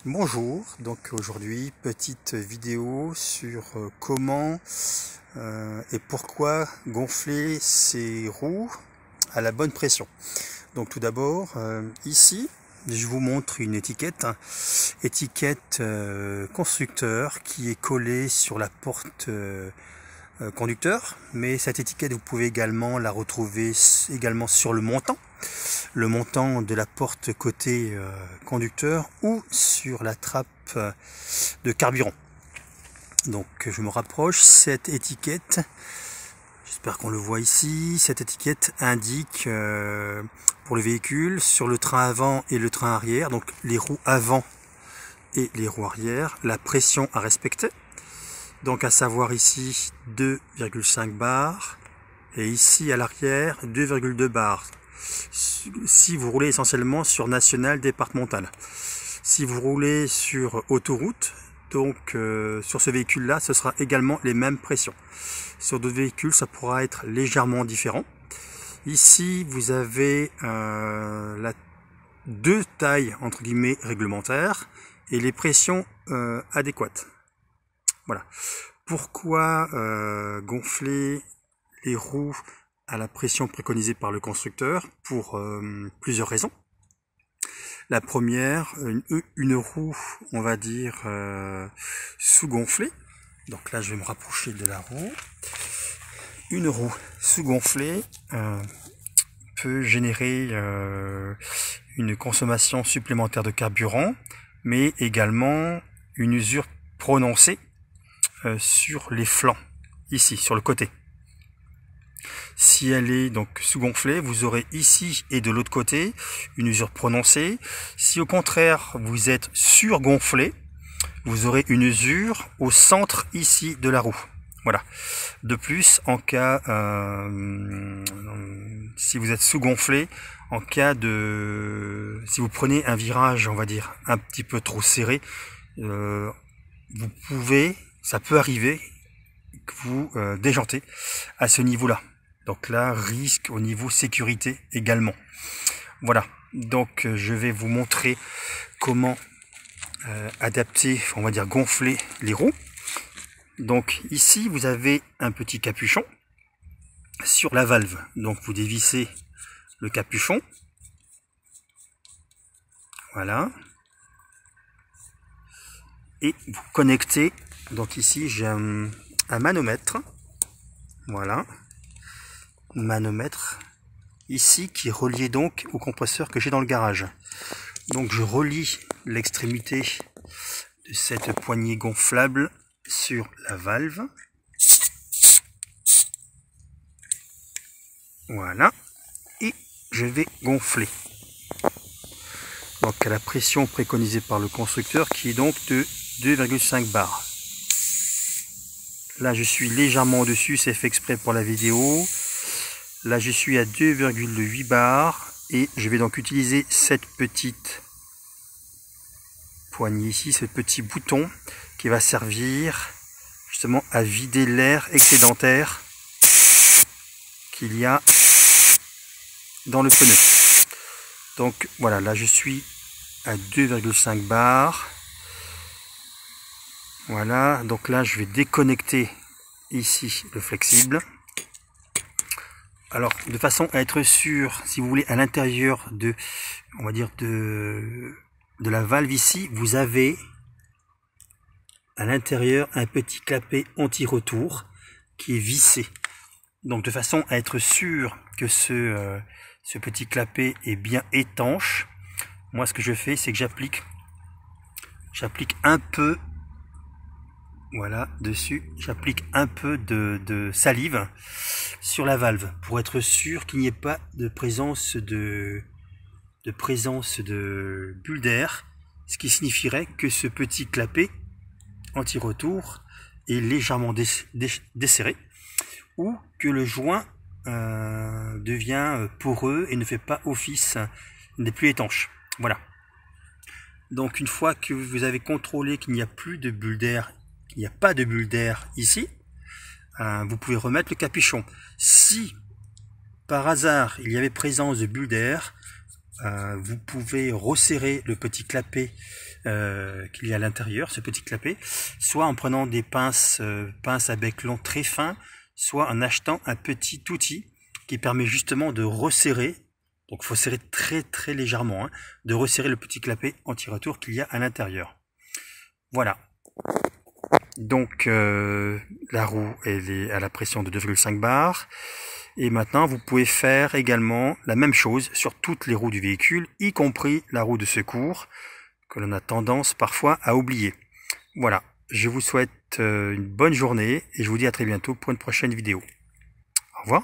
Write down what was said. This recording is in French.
Bonjour, donc aujourd'hui petite vidéo sur comment et pourquoi gonfler ces roues à la bonne pression. Donc tout d'abord ici je vous montre une étiquette, étiquette constructeur qui est collée sur la porte conducteur, mais cette étiquette vous pouvez également la retrouver également sur le montant de la porte côté conducteur ou sur la trappe de carburant. Donc je me rapproche, cette étiquette, j'espère qu'on le voit ici, cette étiquette indique pour le véhicule sur le train avant et le train arrière, donc les roues avant et les roues arrière, la pression à respecter. Donc à savoir ici 2,5 bars et ici à l'arrière 2,2 bars. Si vous roulez essentiellement sur national départemental. Si vous roulez sur autoroute, donc sur ce véhicule là, ce sera également les mêmes pressions. Sur d'autres véhicules, ça pourra être légèrement différent. Ici, vous avez deux tailles entre guillemets réglementaires et les pressions adéquates. Voilà. Pourquoi gonfler les roues à la pression préconisée par le constructeur? Pour plusieurs raisons. La première, une roue, on va dire, sous-gonflée. Donc là, je vais me rapprocher de la roue. Une roue sous-gonflée peut générer une consommation supplémentaire de carburant, mais également une usure prononcée sur les flancs, ici, sur le côté. Si elle est donc sous-gonflée, vous aurez ici et de l'autre côté une usure prononcée. Si au contraire vous êtes surgonflé, vous aurez une usure au centre ici de la roue. Voilà. De plus, en cas si vous êtes sous-gonflé, en cas de si vous prenez un virage, on va dire un petit peu trop serré, ça peut arriver que vous déjantez à ce niveau-là. Donc là, risque au niveau sécurité également. Voilà, donc je vais vous montrer comment adapter, on va dire gonfler les roues. Donc ici, vous avez un petit capuchon sur la valve. Donc vous dévissez le capuchon. Voilà. Et vous connectez, donc ici j'ai un manomètre. Voilà. Manomètre ici qui est relié donc au compresseur que j'ai dans le garage. Donc je relie l'extrémité de cette poignée gonflable sur la valve. Voilà. Et je vais gonfler. Donc à la pression préconisée par le constructeur qui est donc de 2,5 bars. Là je suis légèrement au-dessus, c'est fait exprès pour la vidéo. Là je suis à 2,8 bars et je vais donc utiliser cette petite poignée ici, ce petit bouton qui va servir justement à vider l'air excédentaire qu'il y a dans le pneu. Donc voilà, là je suis à 2,5 bars. Voilà, donc là je vais déconnecter ici le flexible. Alors, de façon à être sûr, si vous voulez, à l'intérieur de, on va dire, de la valve ici, vous avez à l'intérieur un petit clapet anti-retour qui est vissé. Donc, de façon à être sûr que ce petit clapet est bien étanche, moi, ce que je fais, c'est que j'applique un peu, voilà, dessus, j'applique un peu de salive sur la valve pour être sûr qu'il n'y ait pas de présence de bulles d'air, ce qui signifierait que ce petit clapet anti-retour est légèrement desserré ou que le joint devient poreux et ne fait pas office, n'est plus étanche. Voilà. Donc une fois que vous avez contrôlé qu'il n'y a plus de bulles d'air, qu'il n'y a pas de bulles d'air ici, vous pouvez remettre le capuchon. Si par hasard il y avait présence de bulles d'air, vous pouvez resserrer le petit clapet qu'il y a à l'intérieur, ce petit clapet, soit en prenant des pinces à bec long très fin, soit en achetant un petit outil qui permet justement de resserrer, donc il faut serrer très légèrement, hein, de resserrer le petit clapet anti-retour qu'il y a à l'intérieur. Voilà. Donc la roue elle est à la pression de 2,5 bar. Et maintenant vous pouvez faire également la même chose sur toutes les roues du véhicule, y compris la roue de secours, que l'on a tendance parfois à oublier. Voilà, je vous souhaite une bonne journée et je vous dis à très bientôt pour une prochaine vidéo. Au revoir.